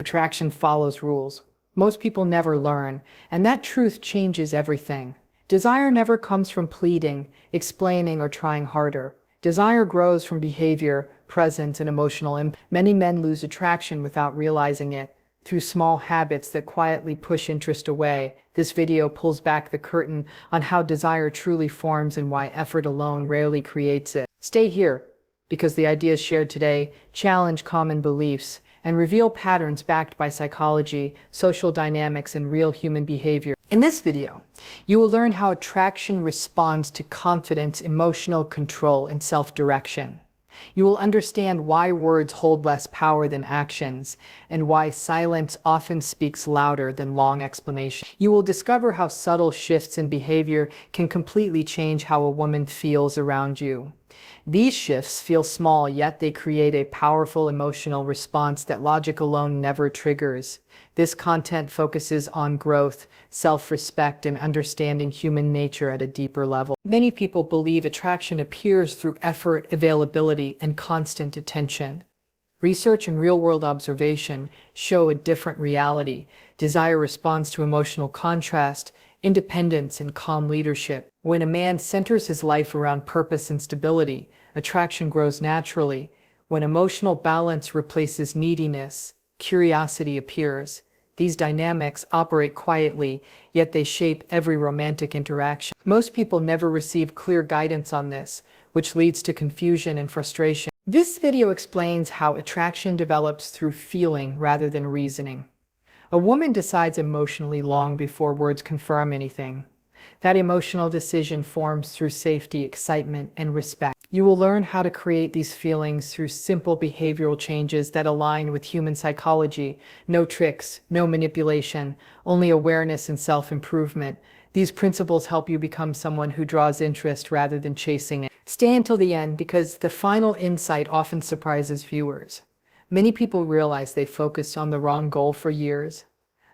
Attraction follows rules. Most people never learn, and that truth changes everything. Desire never comes from pleading, explaining, or trying harder. Desire grows from behavior, presence, and emotional impact. Many men lose attraction without realizing it, through small habits that quietly push interest away. This video pulls back the curtain on how desire truly forms and why effort alone rarely creates it. Stay here, because the ideas shared today challenge common beliefs and reveal patterns backed by psychology, social dynamics, and real human behavior. In this video, you will learn how attraction responds to confidence, emotional control, and self-direction. You will understand why words hold less power than actions, and why silence often speaks louder than long explanation. You will discover how subtle shifts in behavior can completely change how a woman feels around you. These shifts feel small, yet they create a powerful emotional response that logic alone never triggers. This content focuses on growth, self-respect, and understanding human nature at a deeper level. Many people believe attraction appears through effort, availability, and constant attention. Research and real-world observation show a different reality. Desire responds to emotional contrast, independence, and calm leadership. When a man centers his life around purpose and stability, attraction grows naturally. When emotional balance replaces neediness, curiosity appears. These dynamics operate quietly, yet they shape every romantic interaction. Most people never receive clear guidance on this, which leads to confusion and frustration. This video explains how attraction develops through feeling rather than reasoning. A woman decides emotionally long before words confirm anything. That emotional decision forms through safety, excitement, and respect. You will learn how to create these feelings through simple behavioral changes that align with human psychology. No tricks, no manipulation, only awareness and self-improvement. These principles help you become someone who draws interest rather than chasing it. Stay until the end, because the final insight often surprises viewers. Many people realize they focused on the wrong goal for years.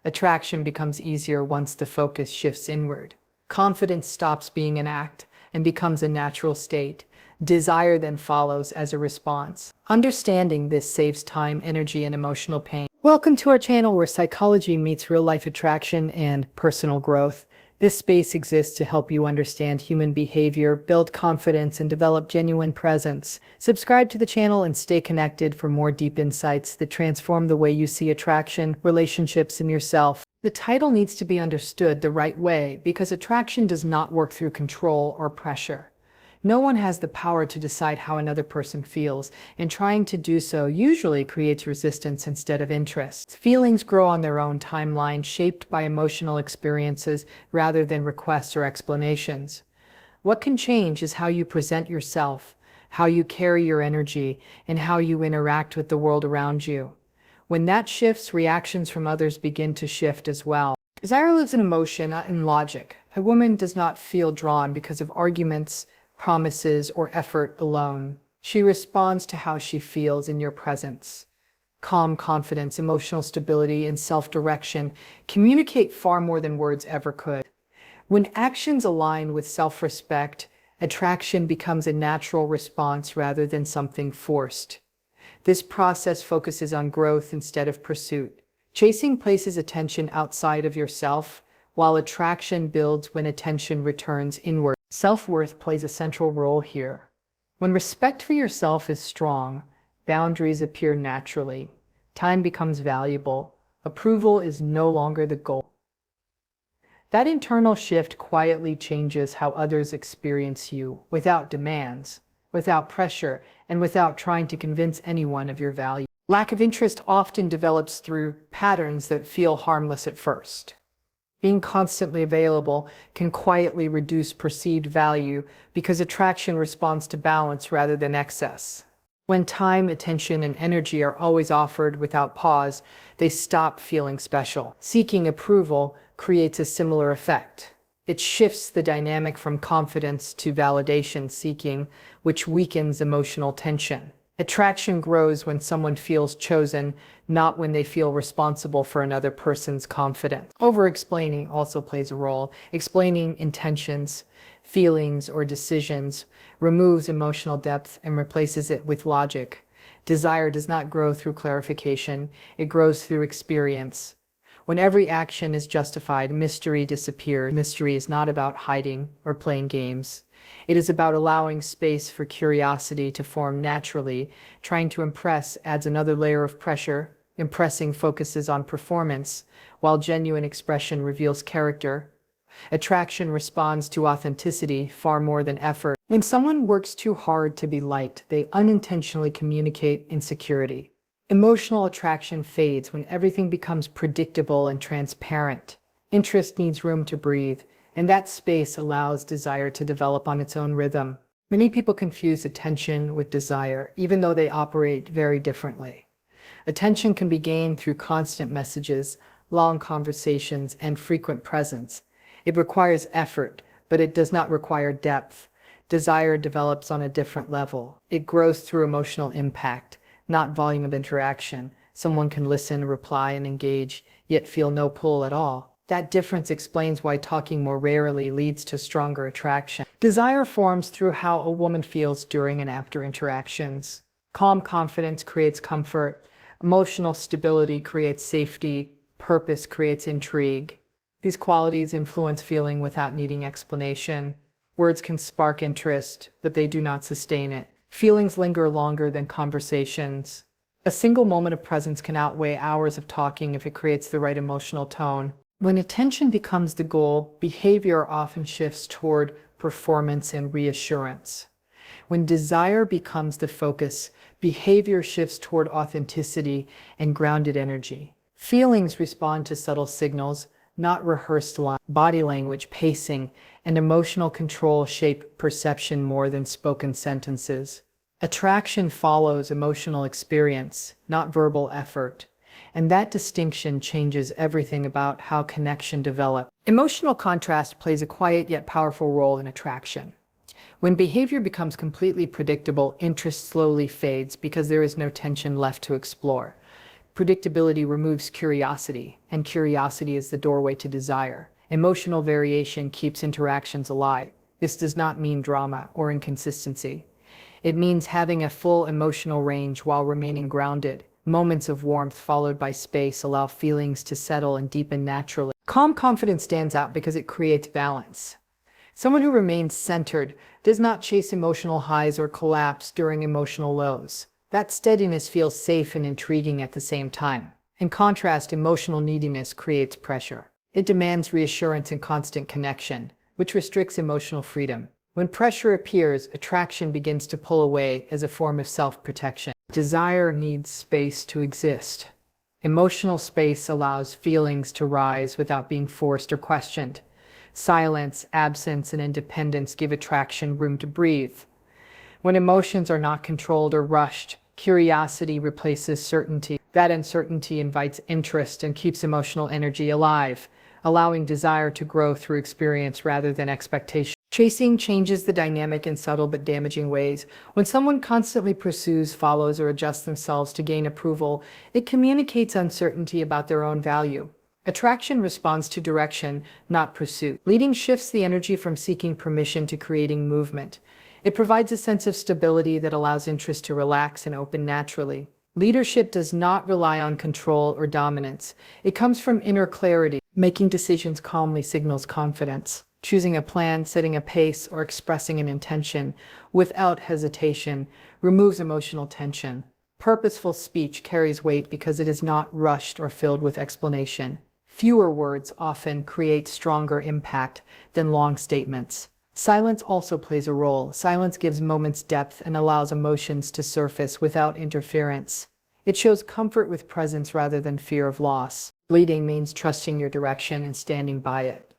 Attraction becomes easier once the focus shifts inward. Confidence stops being an act and becomes a natural state. Desire then follows as a response. Understanding this saves time, energy, and emotional pain. Welcome to our channel where psychology meets real-life attraction and personal growth. This space exists to help you understand human behavior, build confidence, and develop genuine presence. Subscribe to the channel and stay connected for more deep insights that transform the way you see attraction, relationships, and yourself. The title needs to be understood the right way, because attraction does not work through control or pressure. No one has the power to decide how another person feels, and trying to do so usually creates resistance instead of interest. Feelings grow on their own timeline, shaped by emotional experiences rather than requests or explanations. What can change is how you present yourself, how you carry your energy, and how you interact with the world around you. When that shifts, reactions from others begin to shift as well. Desire lives in emotion, not in logic. A woman does not feel drawn because of arguments, promises, or effort alone. She responds to how she feels in your presence. Calm confidence, emotional stability, and self-direction communicate far more than words ever could. When actions align with self-respect, attraction becomes a natural response rather than something forced. This process focuses on growth instead of pursuit. Chasing places attention outside of yourself, while attraction builds when attention returns inward. Self-worth plays a central role here. When respect for yourself is strong, boundaries appear naturally. Time becomes valuable. Approval is no longer the goal. That internal shift quietly changes how others experience you, without demands, without pressure, and without trying to convince anyone of your value. Lack of interest often develops through patterns that feel harmless at first. Being constantly available can quietly reduce perceived value because attraction responds to balance rather than excess. When time, attention, and energy are always offered without pause, they stop feeling special. Seeking approval creates a similar effect. It shifts the dynamic from confidence to validation seeking, which weakens emotional tension. Attraction grows when someone feels chosen, not when they feel responsible for another person's confidence. Over-explaining also plays a role. Explaining intentions, feelings, or decisions removes emotional depth and replaces it with logic. Desire does not grow through clarification, it grows through experience. When every action is justified, mystery disappears. Mystery is not about hiding or playing games. It is about allowing space for curiosity to form naturally. Trying to impress adds another layer of pressure. Impressing focuses on performance, while genuine expression reveals character. Attraction responds to authenticity far more than effort. When someone works too hard to be liked, they unintentionally communicate insecurity. Emotional attraction fades when everything becomes predictable and transparent. Interest needs room to breathe, and that space allows desire to develop on its own rhythm. Many people confuse attention with desire, even though they operate very differently. Attention can be gained through constant messages, long conversations, and frequent presence. It requires effort, but it does not require depth. Desire develops on a different level. It grows through emotional impact, not volume of interaction. Someone can listen, reply, and engage, yet feel no pull at all. That difference explains why talking more rarely leads to stronger attraction. Desire forms through how a woman feels during and after interactions. Calm confidence creates comfort. Emotional stability creates safety. Purpose creates intrigue. These qualities influence feeling without needing explanation. Words can spark interest, but they do not sustain it. Feelings linger longer than conversations. A single moment of presence can outweigh hours of talking if it creates the right emotional tone. When attention becomes the goal, behavior often shifts toward performance and reassurance. When desire becomes the focus, behavior shifts toward authenticity and grounded energy. Feelings respond to subtle signals, not rehearsed lines. Body language, pacing, and emotional control shape perception more than spoken sentences. Attraction follows emotional experience, not verbal effort. And that distinction changes everything about how connection develops. Emotional contrast plays a quiet yet powerful role in attraction. When behavior becomes completely predictable, interest slowly fades because there is no tension left to explore. Predictability removes curiosity, and curiosity is the doorway to desire. Emotional variation keeps interactions alive. This does not mean drama or inconsistency. It means having a full emotional range while remaining grounded. Moments of warmth followed by space allow feelings to settle and deepen naturally. Calm confidence stands out because it creates balance. Someone who remains centered does not chase emotional highs or collapse during emotional lows. That steadiness feels safe and intriguing at the same time. In contrast, emotional neediness creates pressure. It demands reassurance and constant connection, which restricts emotional freedom. When pressure appears, attraction begins to pull away as a form of self-protection. Desire needs space to exist. Emotional space allows feelings to rise without being forced or questioned. Silence, absence, and independence give attraction room to breathe. When emotions are not controlled or rushed, curiosity replaces certainty. That uncertainty invites interest and keeps emotional energy alive, allowing desire to grow through experience rather than expectation. Chasing changes the dynamic in subtle but damaging ways. When someone constantly pursues, follows, or adjusts themselves to gain approval, it communicates uncertainty about their own value. Attraction responds to direction, not pursuit. Leading shifts the energy from seeking permission to creating movement. It provides a sense of stability that allows interest to relax and open naturally. Leadership does not rely on control or dominance. It comes from inner clarity. Making decisions calmly signals confidence. Choosing a plan, setting a pace, or expressing an intention without hesitation removes emotional tension. Purposeful speech carries weight because it is not rushed or filled with explanation. Fewer words often create stronger impact than long statements. Silence also plays a role. Silence gives moments depth and allows emotions to surface without interference. It shows comfort with presence rather than fear of loss. Leading means trusting your direction and standing by it.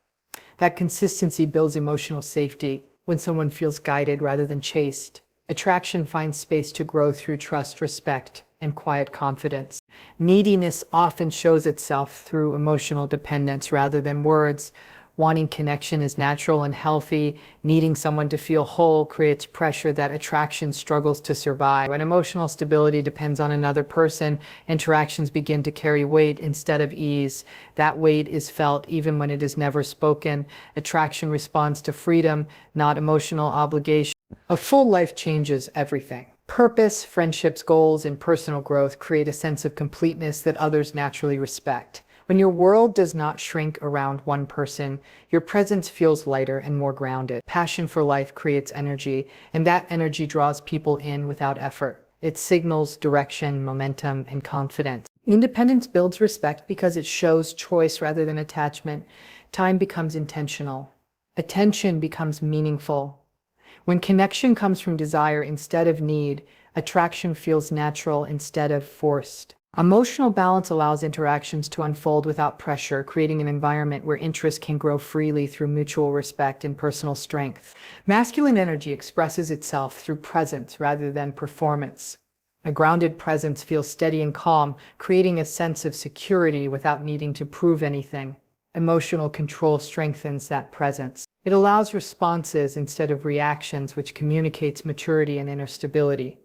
That consistency builds emotional safety. When someone feels guided rather than chased, attraction finds space to grow through trust, respect, and quiet confidence. Neediness often shows itself through emotional dependence rather than words. Wanting connection is natural and healthy. Needing someone to feel whole creates pressure that attraction struggles to survive. When emotional stability depends on another person, interactions begin to carry weight instead of ease. That weight is felt even when it is never spoken. Attraction responds to freedom, not emotional obligation. A full life changes everything. Purpose, friendships, goals, and personal growth create a sense of completeness that others naturally respect. When your world does not shrink around one person, your presence feels lighter and more grounded. Passion for life creates energy, and that energy draws people in without effort. It signals direction, momentum, and confidence. Independence builds respect because it shows choice rather than attachment. Time becomes intentional. Attention becomes meaningful. When connection comes from desire instead of need, attraction feels natural instead of forced. Emotional balance allows interactions to unfold without pressure, creating an environment where interest can grow freely through mutual respect and personal strength. Masculine energy expresses itself through presence rather than performance. A grounded presence feels steady and calm, creating a sense of security without needing to prove anything. Emotional control strengthens that presence. It allows responses instead of reactions, which communicates maturity and inner stability.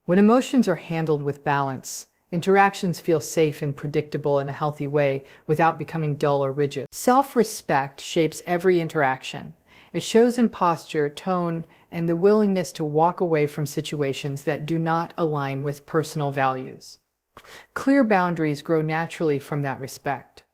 When emotions are handled with balance, interactions feel safe and predictable in a healthy way without becoming dull or rigid. Self-respect shapes every interaction. It shows in posture, tone, and the willingness to walk away from situations that do not align with personal values. Clear boundaries grow naturally from that respect.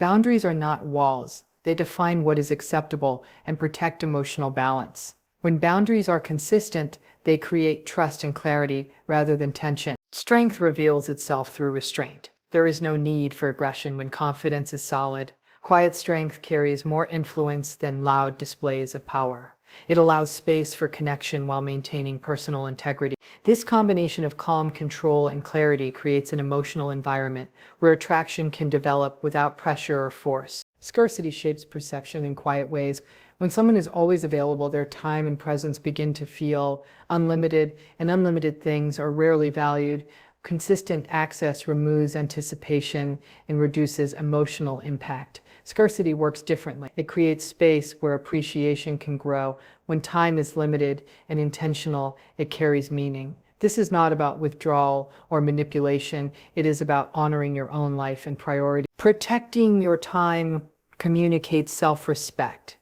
Boundaries are not walls. They define what is acceptable and protect emotional balance. When boundaries are consistent, they create trust and clarity rather than tension. Strength reveals itself through restraint. There is no need for aggression when confidence is solid. Quiet strength carries more influence than loud displays of power. It allows space for connection while maintaining personal integrity. This combination of calm, control, and clarity creates an emotional environment where attraction can develop without pressure or force. Scarcity shapes perception in quiet ways. When someone is always available, their time and presence begin to feel unlimited, and unlimited things are rarely valued. Consistent access removes anticipation and reduces emotional impact. Scarcity works differently. It creates space where appreciation can grow. When time is limited and intentional, it carries meaning. This is not about withdrawal or manipulation. It is about honoring your own life and priority. Protecting your time communicates self-respect.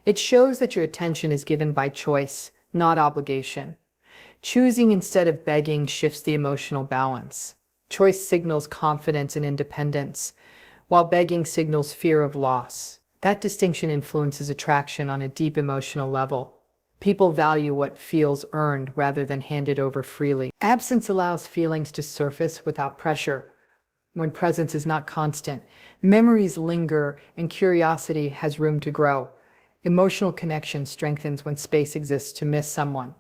It shows that your attention is given by choice, not obligation. Choosing instead of begging shifts the emotional balance. Choice signals confidence and independence, while begging signals fear of loss. That distinction influences attraction on a deep emotional level. People value what feels earned rather than handed over freely. Absence allows feelings to surface without pressure. When presence is not constant, memories linger and curiosity has room to grow. Emotional connection strengthens when space exists to miss someone.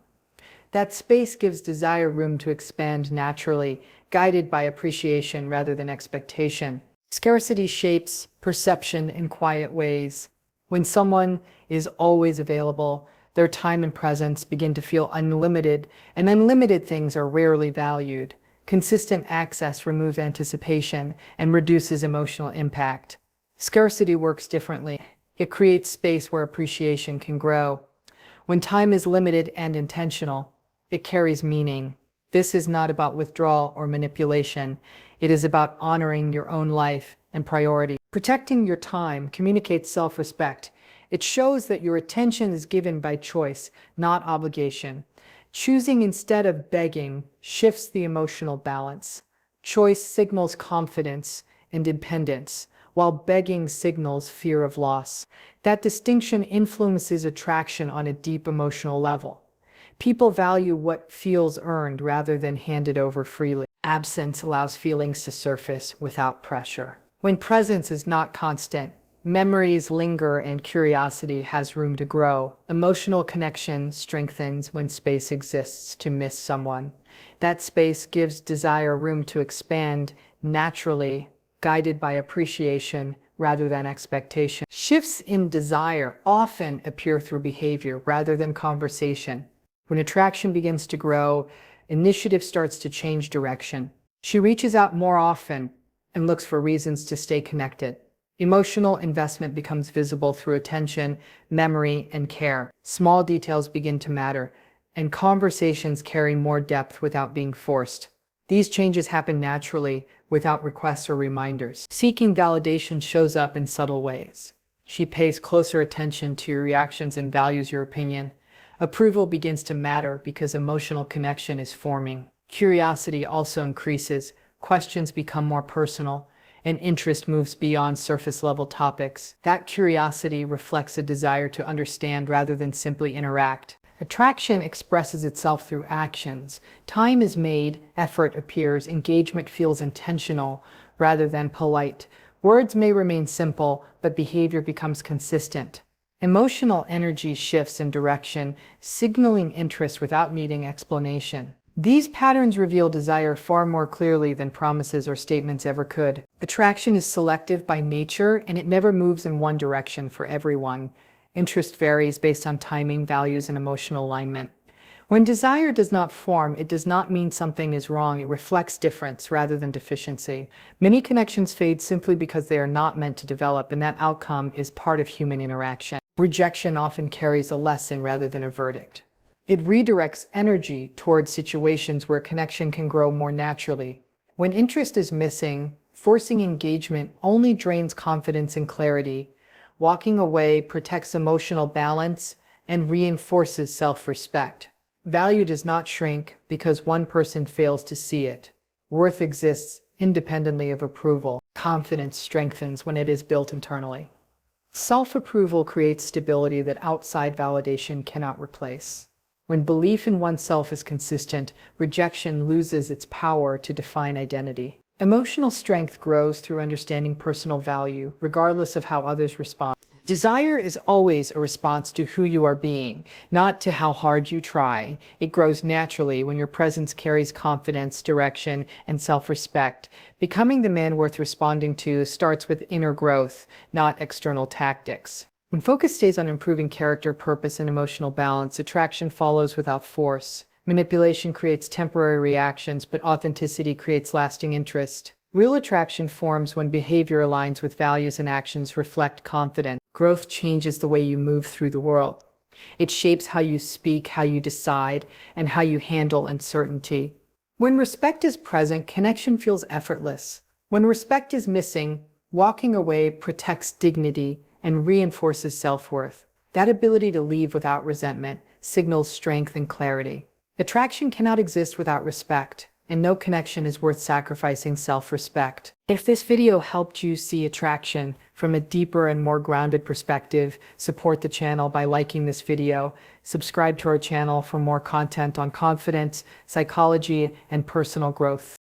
That space gives desire room to expand naturally, guided by appreciation rather than expectation. Scarcity shapes perception in quiet ways. When someone is always available, their time and presence begin to feel unlimited, and unlimited things are rarely valued. Consistent access removes anticipation and reduces emotional impact. Scarcity works differently. It creates space where appreciation can grow. When time is limited and intentional, it carries meaning. This is not about withdrawal or manipulation. It is about honoring your own life and priority. Protecting your time communicates self-respect. It shows that your attention is given by choice, not obligation. Choosing instead of begging shifts the emotional balance. Choice signals confidence and independence, while begging signals fear of loss. That distinction influences attraction on a deep emotional level. People value what feels earned rather than handed over freely. Absence allows feelings to surface without pressure. When presence is not constant, memories linger and curiosity has room to grow. Emotional connection strengthens when space exists to miss someone. That space gives desire room to expand naturally, guided by appreciation rather than expectation. Shifts in desire often appear through behavior rather than conversation. When attraction begins to grow, initiative starts to change direction. She reaches out more often and looks for reasons to stay connected. Emotional investment becomes visible through attention, memory, and care. Small details begin to matter, and conversations carry more depth without being forced. These changes happen naturally, without requests or reminders. Seeking validation shows up in subtle ways. She pays closer attention to your reactions and values your opinion. Approval begins to matter because emotional connection is forming. Curiosity also increases, questions become more personal, and interest moves beyond surface-level topics. That curiosity reflects a desire to understand rather than simply interact. Attraction expresses itself through actions. Time is made, effort appears, engagement feels intentional rather than polite. Words may remain simple, but behavior becomes consistent. Emotional energy shifts in direction, signaling interest without needing explanation. These patterns reveal desire far more clearly than promises or statements ever could. Attraction is selective by nature, and it never moves in one direction for everyone. Interest varies based on timing, values, and emotional alignment. When desire does not form, it does not mean something is wrong. It reflects difference rather than deficiency. Many connections fade simply because they are not meant to develop, and that outcome is part of human interaction. Rejection often carries a lesson rather than a verdict. It redirects energy towards situations where connection can grow more naturally. When interest is missing, forcing engagement only drains confidence and clarity. Walking away protects emotional balance and reinforces self-respect. Value does not shrink because one person fails to see it. Worth exists independently of approval. Confidence strengthens when it is built internally. Self-approval creates stability that outside validation cannot replace. When belief in oneself is consistent, rejection loses its power to define identity. Emotional strength grows through understanding personal value, regardless of how others respond. Desire is always a response to who you are being, not to how hard you try. It grows naturally when your presence carries confidence, direction, and self-respect. Becoming the man worth responding to starts with inner growth, not external tactics. When focus stays on improving character, purpose, and emotional balance, attraction follows without force. Manipulation creates temporary reactions, but authenticity creates lasting interest. Real attraction forms when behavior aligns with values and actions reflect confidence. Growth changes the way you move through the world. It shapes how you speak, how you decide, and how you handle uncertainty. When respect is present, connection feels effortless. When respect is missing, walking away protects dignity and reinforces self-worth. That ability to leave without resentment signals strength and clarity. Attraction cannot exist without respect, and no connection is worth sacrificing self-respect. If this video helped you see attraction from a deeper and more grounded perspective, support the channel by liking this video. Subscribe to our channel for more content on confidence, psychology, and personal growth.